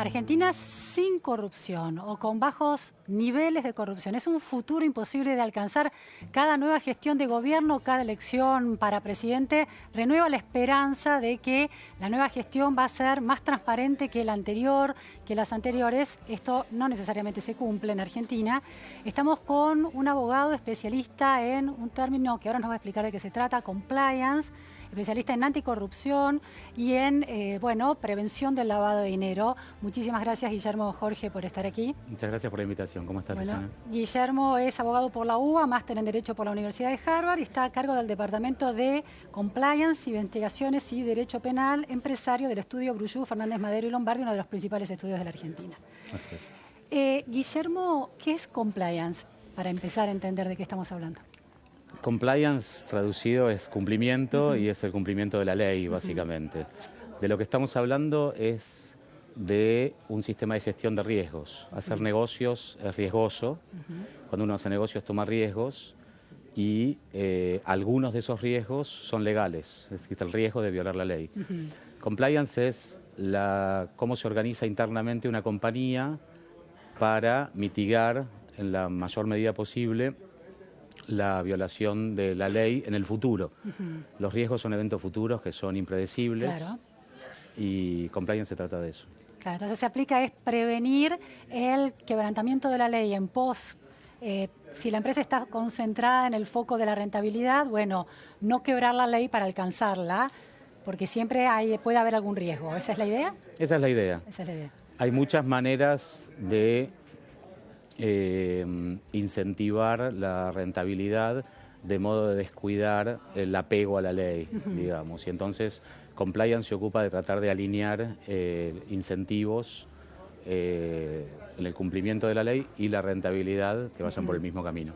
Argentina sin corrupción o con bajos niveles de corrupción. Es un futuro imposible de alcanzar. Cada nueva gestión de gobierno, cada elección para presidente renueva la esperanza de que la nueva gestión va a ser más transparente que la anterior, que las anteriores. Esto no necesariamente se cumple en Argentina. Estamos con un abogado especialista en un término que ahora nos va a explicar de qué se trata, compliance, especialista en anticorrupción y en prevención del lavado de dinero. Muchísimas gracias, Guillermo Jorge, por estar aquí. Muchas gracias por la invitación. ¿Cómo estás, Luciana? Guillermo es abogado por la UBA, máster en Derecho por la Universidad de Harvard y está a cargo del Departamento de Compliance, Investigaciones y Derecho Penal, empresario del estudio Brullú, Fernández Madero y Lombardi, uno de los principales estudios de la Argentina. Así es. Guillermo, ¿qué es compliance? Para empezar a entender de qué estamos hablando. Compliance traducido es cumplimiento y es el cumplimiento de la ley, básicamente. De lo que estamos hablando es de un sistema de gestión de riesgos. Hacer negocios es riesgoso. Cuando uno hace negocios toma riesgos y algunos de esos riesgos son legales. Existe el riesgo de violar la ley. Compliance es cómo se organiza internamente una compañía para mitigar en la mayor medida posible la violación de la ley en el futuro. Los riesgos son eventos futuros que son impredecibles. Claro. Y compliance se trata de eso. Claro, entonces se aplica es prevenir el quebrantamiento de la ley en pos. Si la empresa está concentrada en el foco de la rentabilidad, bueno, no quebrar la ley para alcanzarla, porque siempre puede haber algún riesgo. ¿Esa es la idea? Esa es la idea. Esa es la idea. Hay muchas maneras de incentivar la rentabilidad de modo de descuidar el apego a la ley, digamos. Y entonces compliance se ocupa de tratar de alinear incentivos en el cumplimiento de la ley y la rentabilidad que vayan por el mismo camino.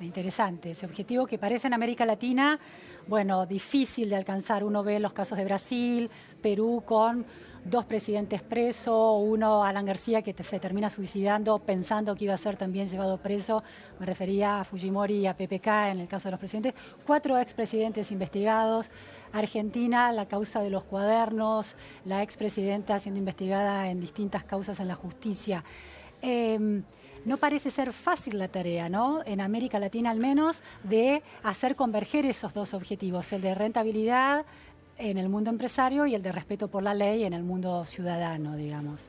Interesante. Ese objetivo que parece en América Latina, bueno, difícil de alcanzar. Uno ve los casos de Brasil, Perú con 2 presidentes presos, uno, Alan García, que se termina suicidando pensando que iba a ser también llevado preso. Me refería a Fujimori y a PPK en el caso de los presidentes. 4 expresidentes investigados. Argentina, la causa de los cuadernos, la expresidenta siendo investigada en distintas causas en la justicia. No parece ser fácil la tarea, ¿no? En América Latina al menos, de hacer converger esos 2 objetivos, el de rentabilidad en el mundo empresario y el de respeto por la ley en el mundo ciudadano, digamos.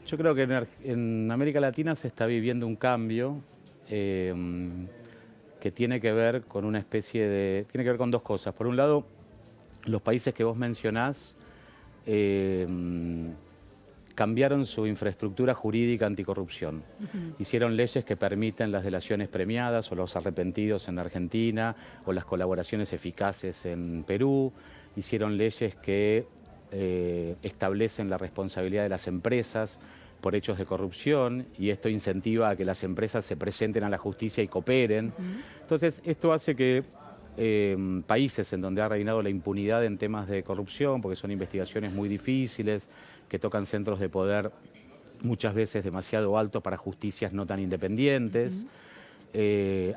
Yo creo que en América Latina se está viviendo un cambio que tiene que ver con una especie de... Tiene que ver con 2 cosas. Por un lado, los países que vos mencionás cambiaron su infraestructura jurídica anticorrupción. Hicieron leyes que permiten las delaciones premiadas o los arrepentidos en Argentina o las colaboraciones eficaces en Perú. Hicieron leyes que establecen la responsabilidad de las empresas por hechos de corrupción y esto incentiva a que las empresas se presenten a la justicia y cooperen. Entonces, esto hace que países en donde ha reinado la impunidad en temas de corrupción, porque son investigaciones muy difíciles, que tocan centros de poder muchas veces demasiado altos para justicias no tan independientes,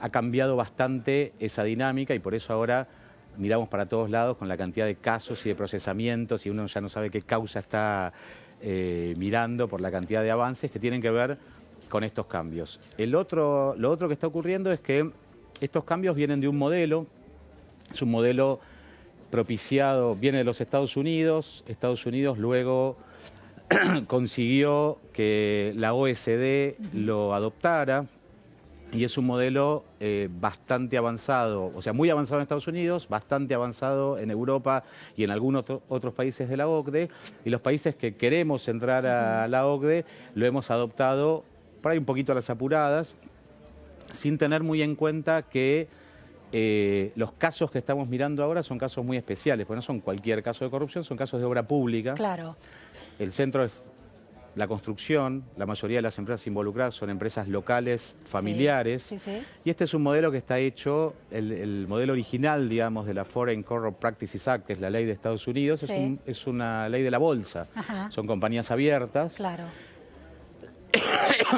ha cambiado bastante esa dinámica y por eso ahora miramos para todos lados con la cantidad de casos y de procesamientos y uno ya no sabe qué causa está mirando por la cantidad de avances que tienen que ver con estos cambios. Lo otro que está ocurriendo es que estos cambios vienen de un modelo. Es un modelo propiciado, viene de los Estados Unidos. Estados Unidos luego consiguió que la OECD lo adoptara y es un modelo bastante avanzado, o sea, muy avanzado en Estados Unidos, bastante avanzado en Europa y en algunos otros países de la OCDE. Y los países que queremos entrar a la OCDE lo hemos adoptado por ahí un poquito a las apuradas, sin tener muy en cuenta que los casos que estamos mirando ahora son casos muy especiales, porque no son cualquier caso de corrupción, son casos de obra pública. Claro. El centro es la construcción, la mayoría de las empresas involucradas son empresas locales, familiares. Sí. Y este es un modelo que está hecho, el modelo original, digamos, de la Foreign Corrupt Practices Act, que es la ley de Estados Unidos, es una ley de la bolsa. Son compañías abiertas. Claro.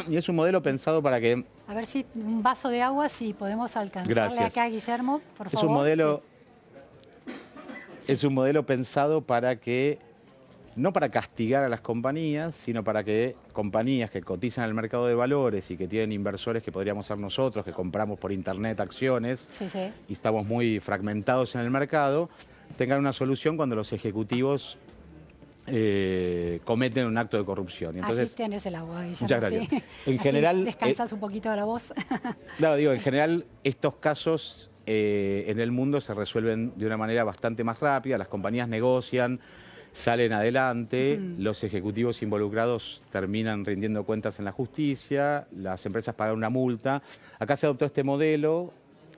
Y es un modelo pensado para que... A ver si un vaso de agua, si podemos alcanzarle acá a Guillermo, por favor. Es un modelo pensado para que no para castigar a las compañías, sino para que compañías que cotizan en el mercado de valores y que tienen inversores que podríamos ser nosotros, que compramos por internet acciones y estamos muy fragmentados en el mercado, tengan una solución cuando los ejecutivos cometen un acto de corrupción. Entonces, allí tienes el agua, Guillermo. Muchas gracias. ¿Sí? En general, descansas un poquito de la voz. Claro, digo, en general estos casos en el mundo se resuelven de una manera bastante más rápida, las compañías negocian, salen adelante, los ejecutivos involucrados terminan rindiendo cuentas en la justicia, las empresas pagan una multa. Acá se adoptó este modelo.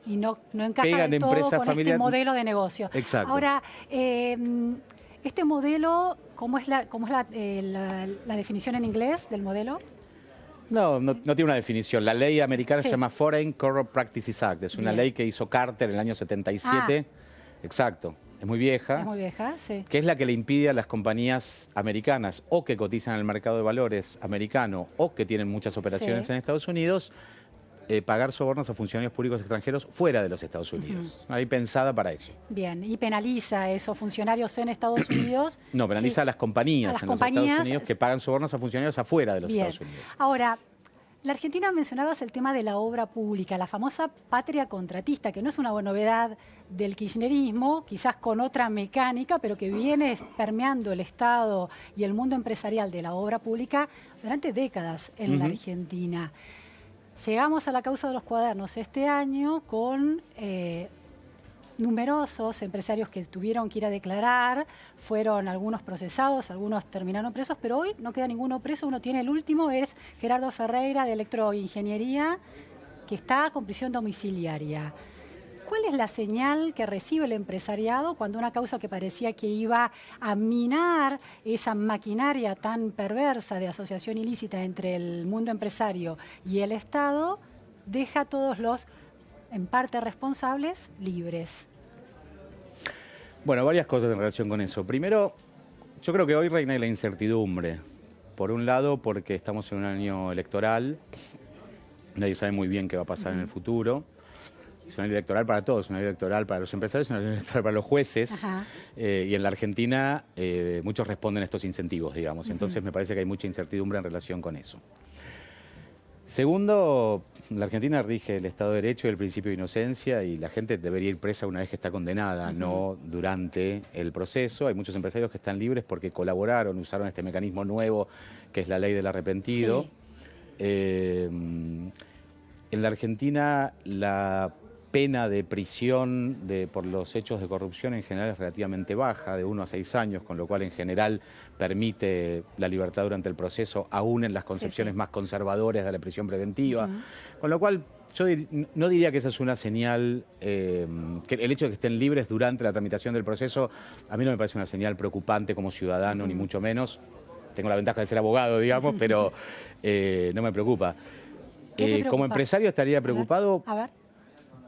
Y no encaja del todo con este modelo de negocio. Exacto. Ahora, este modelo, ¿cómo es la definición en inglés del modelo? No tiene una definición. La ley americana se llama Foreign Corrupt Practices Act. Es una ley que hizo Carter en el año 77. Exacto. Es muy vieja. Es muy vieja, sí. Que es la que le impide a las compañías americanas o que cotizan en el mercado de valores americano o que tienen muchas operaciones en Estados Unidos pagar sobornos a funcionarios públicos extranjeros fuera de los Estados Unidos. Ahí pensada para eso. Bien, y penaliza a esos funcionarios en Estados Unidos. No, penaliza a las compañías en los Estados Unidos que pagan sobornos a funcionarios afuera de los Estados Unidos. Ahora, la Argentina, mencionabas el tema de la obra pública, la famosa patria contratista, que no es una novedad del kirchnerismo, quizás con otra mecánica, pero que viene permeando el Estado y el mundo empresarial de la obra pública durante décadas en la Argentina. Llegamos a la causa de los cuadernos este año con numerosos empresarios que tuvieron que ir a declarar, fueron algunos procesados, algunos terminaron presos, pero hoy no queda ninguno preso. Uno tiene el último, es Gerardo Ferreira de Electroingeniería, que está con prisión domiciliaria. ¿Cuál es la señal que recibe el empresariado cuando una causa que parecía que iba a minar esa maquinaria tan perversa de asociación ilícita entre el mundo empresario y el Estado deja a todos los, en parte responsables, libres? Bueno, varias cosas en relación con eso. Primero, yo creo que hoy reina la incertidumbre. Por un lado, porque estamos en un año electoral, nadie sabe muy bien qué va a pasar en el futuro. Es una ley electoral para todos, una ley electoral para los empresarios, una ley electoral para los jueces. Y en la Argentina muchos responden a estos incentivos, digamos. Entonces me parece que hay mucha incertidumbre en relación con eso. Segundo, la Argentina rige el Estado de Derecho y el principio de inocencia y la gente debería ir presa una vez que está condenada, no durante el proceso. Hay muchos empresarios que están libres porque colaboraron, usaron este mecanismo nuevo que es la ley del arrepentido. En la Argentina la pena de prisión por los hechos de corrupción en general es relativamente baja, de 1 a 6 años, con lo cual en general permite la libertad durante el proceso, aún en las concepciones más conservadoras de la prisión preventiva. Con lo cual yo no diría que esa es una señal, que el hecho de que estén libres durante la tramitación del proceso, a mí no me parece una señal preocupante como ciudadano, ni mucho menos. Tengo la ventaja de ser abogado, digamos, pero no me preocupa. Como empresario estaría preocupado. A ver.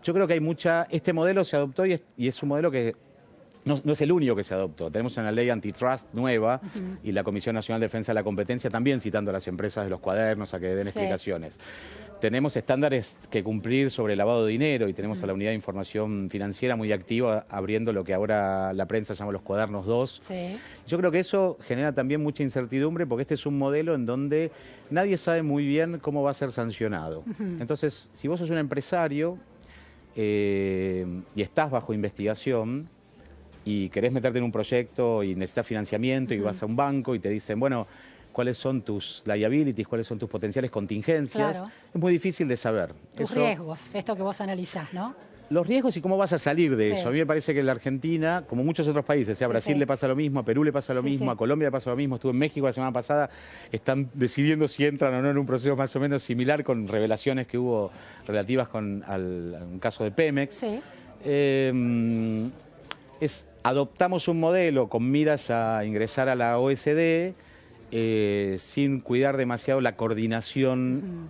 Yo creo que hay este modelo se adoptó y es un modelo que no es el único que se adoptó. Tenemos una ley antitrust nueva y la Comisión Nacional de Defensa de la Competencia también citando a las empresas de los cuadernos a que den explicaciones. Tenemos estándares que cumplir sobre lavado de dinero y tenemos a la Unidad de Información Financiera muy activa abriendo lo que ahora la prensa llama los cuadernos 2. Yo creo que eso genera también mucha incertidumbre porque este es un modelo en donde nadie sabe muy bien cómo va a ser sancionado. Entonces, si vos sos un empresario y estás bajo investigación y querés meterte en un proyecto y necesitas financiamiento y vas a un banco y te dicen, bueno, ¿cuáles son tus liabilities? ¿Cuáles son tus potenciales contingencias? Es muy difícil de saber. Tus riesgos, esto que vos analizás, ¿no? Los riesgos y cómo vas a salir de eso. A mí me parece que en la Argentina, como muchos otros países, a Brasil le pasa lo mismo, a Perú le pasa lo mismo, a Colombia le pasa lo mismo, estuve en México la semana pasada, están decidiendo si entran o no en un proceso más o menos similar con revelaciones que hubo relativas al un caso de Pemex. Adoptamos un modelo con miras a ingresar a la OECD sin cuidar demasiado la coordinación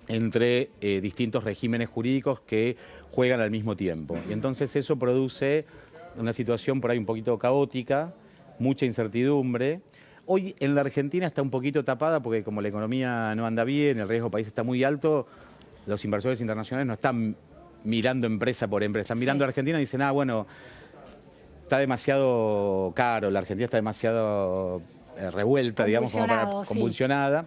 entre distintos regímenes jurídicos que juegan al mismo tiempo. Y entonces eso produce una situación por ahí un poquito caótica, mucha incertidumbre. Hoy en la Argentina está un poquito tapada porque como la economía no anda bien, el riesgo país está muy alto, los inversores internacionales no están mirando empresa por empresa, están mirando a Argentina y dicen, bueno, está demasiado caro, la Argentina está demasiado revuelta, digamos, como para convulsionada.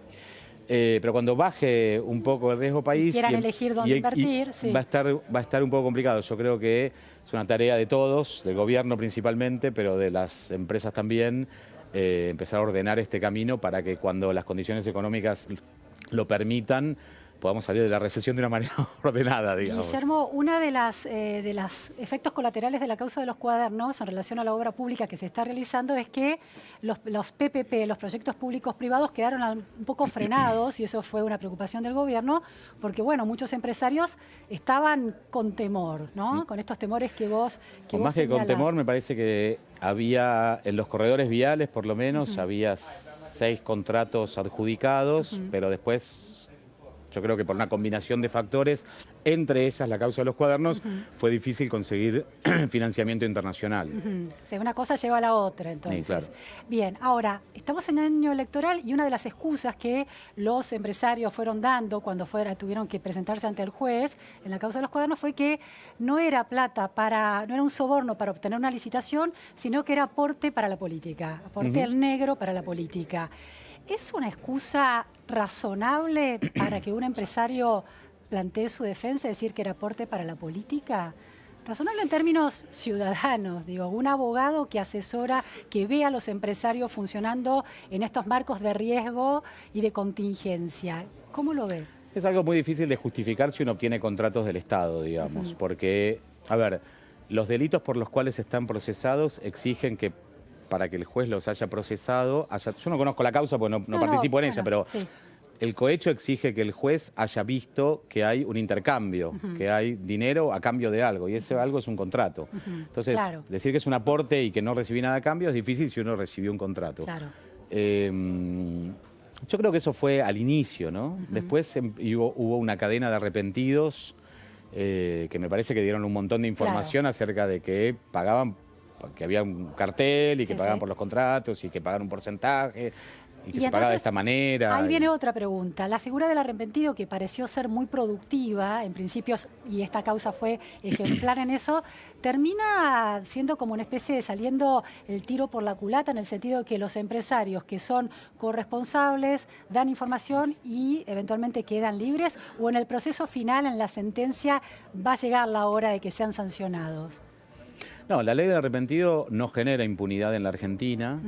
Pero cuando baje un poco el riesgo país... Quieran elegir dónde invertir, sí. va a estar un poco complicado. Yo creo que es una tarea de todos, del gobierno principalmente, pero de las empresas también, empezar a ordenar este camino para que cuando las condiciones económicas lo permitan, podamos salir de la recesión de una manera ordenada, digamos. Guillermo, una de los efectos colaterales de la causa de los cuadernos en relación a la obra pública que se está realizando es que los PPP, los proyectos públicos privados, quedaron un poco frenados, y eso fue una preocupación del gobierno, porque bueno, muchos empresarios estaban con temor, ¿no? Con estos temores que vos más que con temor, me parece que había, en los corredores viales por lo menos, había 6 contratos adjudicados, pero después... Yo creo que por una combinación de factores, entre ellas la causa de los cuadernos, fue difícil conseguir financiamiento internacional. O sea, una cosa lleva a la otra, entonces. Sí, claro. Bien, ahora, estamos en año electoral y una de las excusas que los empresarios fueron dando cuando tuvieron que presentarse ante el juez en la causa de los cuadernos fue que no era plata no era un soborno para obtener una licitación, sino que era aporte para la política, aporte al negro para la política. ¿Es una excusa razonable para que un empresario plantee su defensa, decir que era aporte para la política? Razonable en términos ciudadanos, digo, un abogado que asesora, que ve a los empresarios funcionando en estos marcos de riesgo y de contingencia. ¿Cómo lo ve? Es algo muy difícil de justificar si uno obtiene contratos del Estado, digamos, porque, a ver, los delitos por los cuales están procesados exigen que para que el juez los haya procesado, yo no conozco la causa porque no participo en ella, pero sí. El cohecho exige que el juez haya visto que hay un intercambio, que hay dinero a cambio de algo, y ese algo es un contrato. Entonces, decir que es un aporte y que no recibí nada a cambio es difícil si uno recibió un contrato. Claro. Yo creo que eso fue al inicio, ¿no? Después hubo una cadena de arrepentidos que me parece que dieron un montón de información acerca de que pagaban, que había un cartel y que pagaban por los contratos y que pagaban un porcentaje y que se pagaba de esta manera. Ahí viene otra pregunta. La figura del arrepentido, que pareció ser muy productiva en principios, y esta causa fue ejemplar en eso, termina siendo como una especie de saliendo el tiro por la culata, en el sentido de que los empresarios que son corresponsables dan información y eventualmente quedan libres, o en el proceso final, en la sentencia, va a llegar la hora de que sean sancionados. No, la ley del arrepentido no genera impunidad en la Argentina.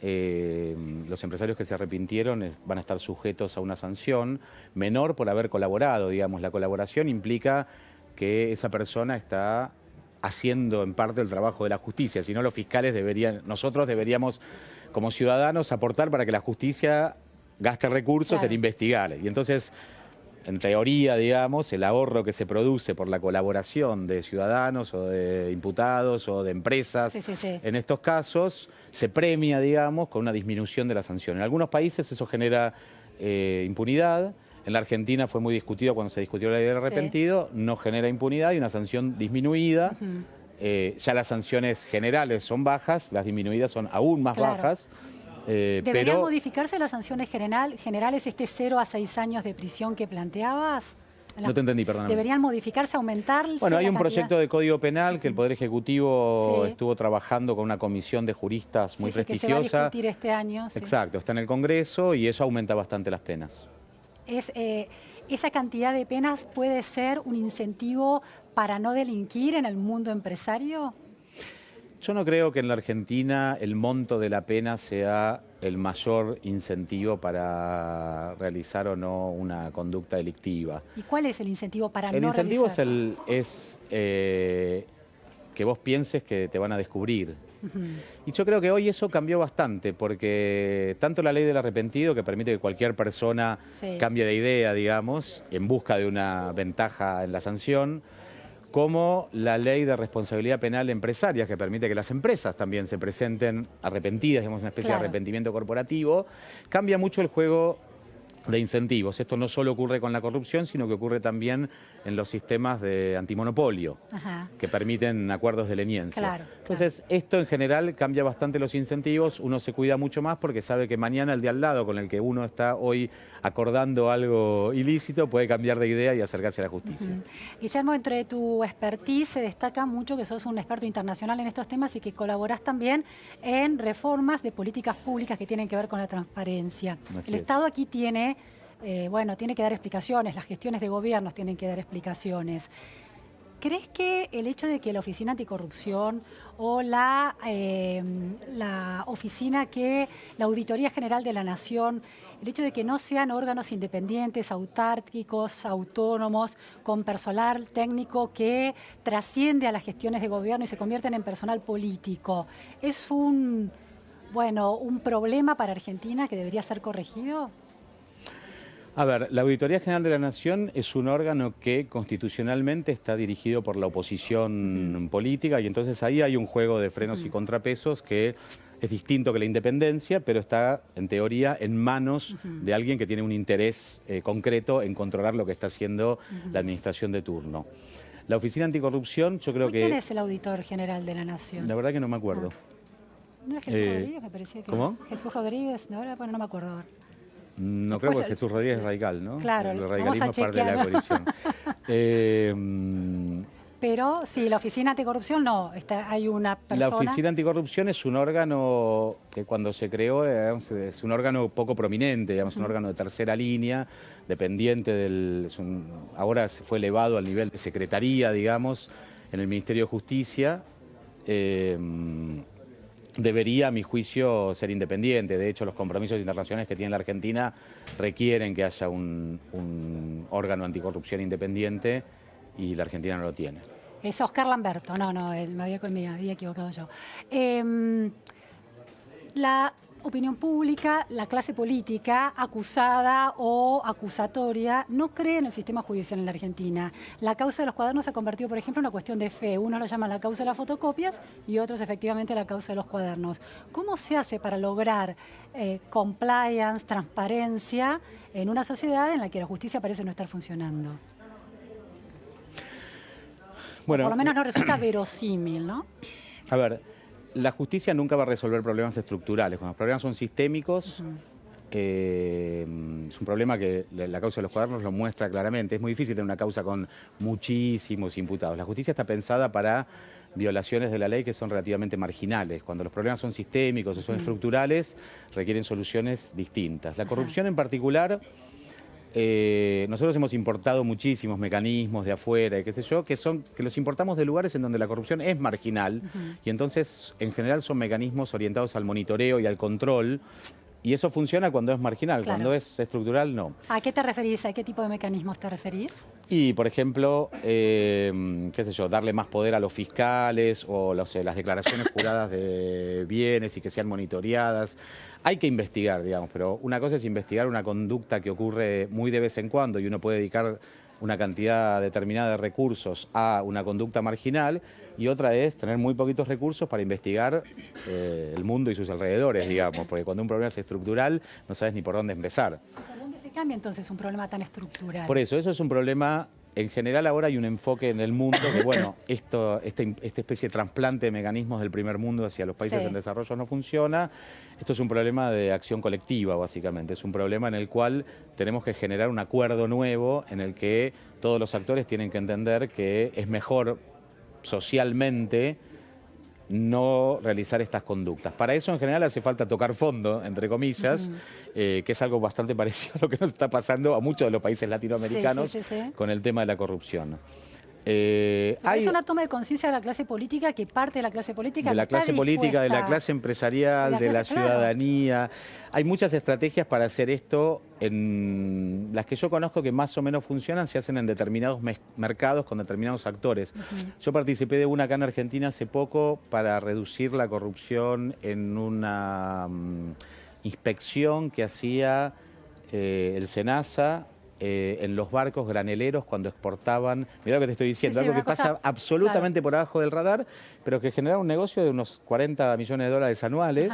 Los empresarios que se arrepintieron van a estar sujetos a una sanción menor por haber colaborado, digamos. La colaboración implica que esa persona está haciendo en parte el trabajo de la justicia, si no los fiscales nosotros deberíamos como ciudadanos aportar para que la justicia gaste recursos en investigar. Y entonces, en teoría, digamos, el ahorro que se produce por la colaboración de ciudadanos o de imputados o de empresas, en estos casos, se premia, digamos, con una disminución de la sanción. En algunos países eso genera impunidad. En la Argentina fue muy discutido cuando se discutió la ley del arrepentido, no genera impunidad y una sanción disminuida. Ya las sanciones generales son bajas, las disminuidas son aún más bajas. ¿Deberían modificarse las sanciones generales, 0 a 6 años de prisión que planteabas? No te entendí, perdóname. ¿Deberían modificarse, aumentarse? Bueno, hay un proyecto de Código Penal que el Poder Ejecutivo estuvo trabajando con una comisión de juristas muy prestigiosa. Que se va a discutir este año. Exacto, está en el Congreso y eso aumenta bastante las penas. ¿Esa cantidad de penas puede ser un incentivo para no delinquir en el mundo empresario? Yo no creo que en la Argentina el monto de la pena sea el mayor incentivo para realizar o no una conducta delictiva. ¿Y cuál es el incentivo para no realizar? El incentivo es que vos pienses que te van a descubrir. Y yo creo que hoy eso cambió bastante, porque tanto la ley del arrepentido, que permite que cualquier persona cambie de idea, digamos, en busca de una ventaja en la sanción, como la ley de responsabilidad penal empresaria, que permite que las empresas también se presenten arrepentidas, digamos, una especie de arrepentimiento corporativo, cambia mucho el juego de incentivos. Esto no solo ocurre con la corrupción, sino que ocurre también en los sistemas de antimonopolio, que permiten acuerdos de leniencia. Claro, Entonces, esto en general cambia bastante los incentivos, uno se cuida mucho más porque sabe que mañana el de al lado con el que uno está hoy acordando algo ilícito puede cambiar de idea y acercarse a la justicia. Guillermo, entre tu expertise se destaca mucho que sos un experto internacional en estos temas y que colaborás también en reformas de políticas públicas que tienen que ver con la transparencia. El Estado aquí tiene, tiene que dar explicaciones, las gestiones de gobiernos tienen que dar explicaciones. ¿Crees que el hecho de que la Oficina Anticorrupción o la oficina la Auditoría General de la Nación, el hecho de que no sean órganos independientes, autárquicos, autónomos, con personal técnico que trasciende a las gestiones de gobierno y se convierten en personal político, es un problema para Argentina que debería ser corregido? A ver, la Auditoría General de la Nación es un órgano que constitucionalmente está dirigido por la oposición política y entonces ahí hay un juego de frenos y contrapesos que es distinto que la independencia, pero está en teoría en manos de alguien que tiene un interés concreto en controlar lo que está haciendo la administración de turno. La Oficina Anticorrupción, yo creo que... ¿Quién es el Auditor General de la Nación? La verdad que no me acuerdo. ¿No es Jesús Rodríguez? Me parecía que... ¿Cómo? Jesús Rodríguez, no me acuerdo ahora. No creo que Jesús Rodríguez es radical, ¿no? Claro, el radicalismo es parte de la coalición. Pero sí, la Oficina Anticorrupción no, hay una persona... La Oficina Anticorrupción es un órgano que cuando se creó es un órgano poco prominente, digamos, un órgano de tercera línea, dependiente ahora se fue elevado al nivel de secretaría, digamos, en el Ministerio de Justicia. Debería, a mi juicio, ser independiente. De hecho, los compromisos internacionales que tiene la Argentina requieren que haya un órgano anticorrupción independiente y la Argentina no lo tiene. Es Oscar Lamberto, me había equivocado yo. La opinión pública, la clase política acusada o acusatoria no cree en el sistema judicial en la Argentina. La causa de los cuadernos se ha convertido, por ejemplo, en una cuestión de fe. Unos lo llaman la causa de las fotocopias y otros, efectivamente, la causa de los cuadernos. ¿Cómo se hace para lograr compliance, transparencia en una sociedad en la que la justicia parece no estar funcionando? Bueno, por lo menos no resulta verosímil, ¿no? A ver, la justicia nunca va a resolver problemas estructurales. Cuando los problemas son sistémicos, es un problema que la causa de los cuadernos lo muestra claramente. Es muy difícil tener una causa con muchísimos imputados. La justicia está pensada para violaciones de la ley que son relativamente marginales. Cuando los problemas son sistémicos o son estructurales, requieren soluciones distintas. La corrupción en particular... nosotros hemos importado muchísimos mecanismos de afuera y qué sé yo, que los importamos de lugares en donde la corrupción es marginal y entonces en general son mecanismos orientados al monitoreo y al control y eso funciona cuando es marginal, claro. Cuando es estructural no. ¿A qué te referís? ¿A qué tipo de mecanismos te referís? Y, por ejemplo, qué sé yo, darle más poder a los fiscales o las declaraciones juradas de bienes y que sean monitoreadas. Hay que investigar, digamos, pero una cosa es investigar una conducta que ocurre muy de vez en cuando y uno puede dedicar una cantidad determinada de recursos a una conducta marginal y otra es tener muy poquitos recursos para investigar el mundo y sus alrededores, digamos, porque cuando un problema es estructural no sabes ni por dónde empezar. ¿Por dónde se cambia entonces un problema tan estructural? Por eso es un problema, en general ahora hay un enfoque en el mundo que, bueno, esta especie de trasplante de mecanismos del primer mundo hacia los países en desarrollo no funciona. Esto es un problema de acción colectiva, básicamente. Es un problema en el cual tenemos que generar un acuerdo nuevo en el que todos los actores tienen que entender que es mejor socialmente no realizar estas conductas. Para eso, en general, hace falta tocar fondo, entre comillas, que es algo bastante parecido a lo que nos está pasando a muchos de los países latinoamericanos con el tema de la corrupción. Es una toma de conciencia de la clase política que parte de la clase política. De la clase política, de la clase empresarial, de la ciudadanía. Hay muchas estrategias para hacer esto. En las que yo conozco que más o menos funcionan, se hacen en determinados mercados con determinados actores. Yo participé de una acá en Argentina hace poco para reducir la corrupción en una inspección que hacía el SENASA en los barcos graneleros cuando exportaban, mirá lo que te estoy diciendo, algo que pasa absolutamente por abajo del radar, pero que genera un negocio de unos 40 millones de dólares anuales.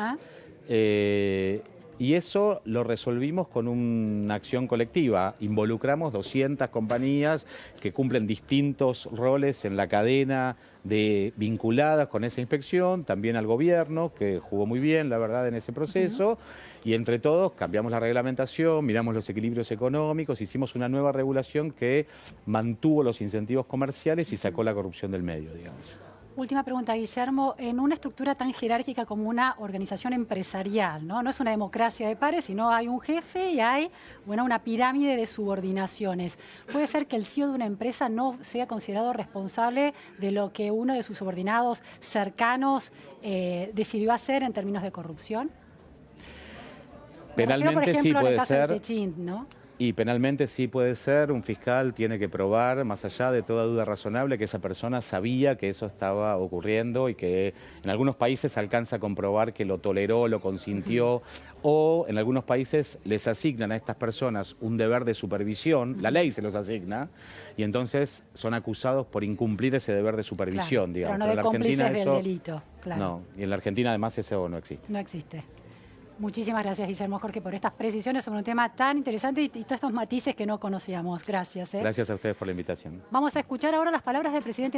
Y eso lo resolvimos con una acción colectiva. Involucramos 200 compañías que cumplen distintos roles en la cadena vinculadas con esa inspección, también al gobierno, que jugó muy bien, la verdad, en ese proceso. Y entre todos cambiamos la reglamentación, miramos los equilibrios económicos, hicimos una nueva regulación que mantuvo los incentivos comerciales y sacó la corrupción del medio, digamos. Última pregunta, Guillermo. En una estructura tan jerárquica como una organización empresarial, ¿no? No es una democracia de pares, sino hay un jefe y hay, bueno, una pirámide de subordinaciones. ¿Puede ser que el CEO de una empresa no sea considerado responsable de lo que uno de sus subordinados cercanos decidió hacer en términos de corrupción? Penalmente por ejemplo, sí en el puede caso de ser. Techint, ¿no? Y penalmente sí puede ser, un fiscal tiene que probar, más allá de toda duda razonable, que esa persona sabía que eso estaba ocurriendo y que en algunos países alcanza a comprobar que lo toleró, lo consintió, o en algunos países les asignan a estas personas un deber de supervisión, la ley se los asigna, y entonces son acusados por incumplir ese deber de supervisión, Claro, digamos. pero no de en la cómplices Argentina del eso, delito, claro. no, y en la Argentina además eso no existe. No existe. Muchísimas gracias, Guillermo Jorge, por estas precisiones sobre un tema tan interesante y todos estos matices que no conocíamos. Gracias. Gracias a ustedes por la invitación. Vamos a escuchar ahora las palabras del presidente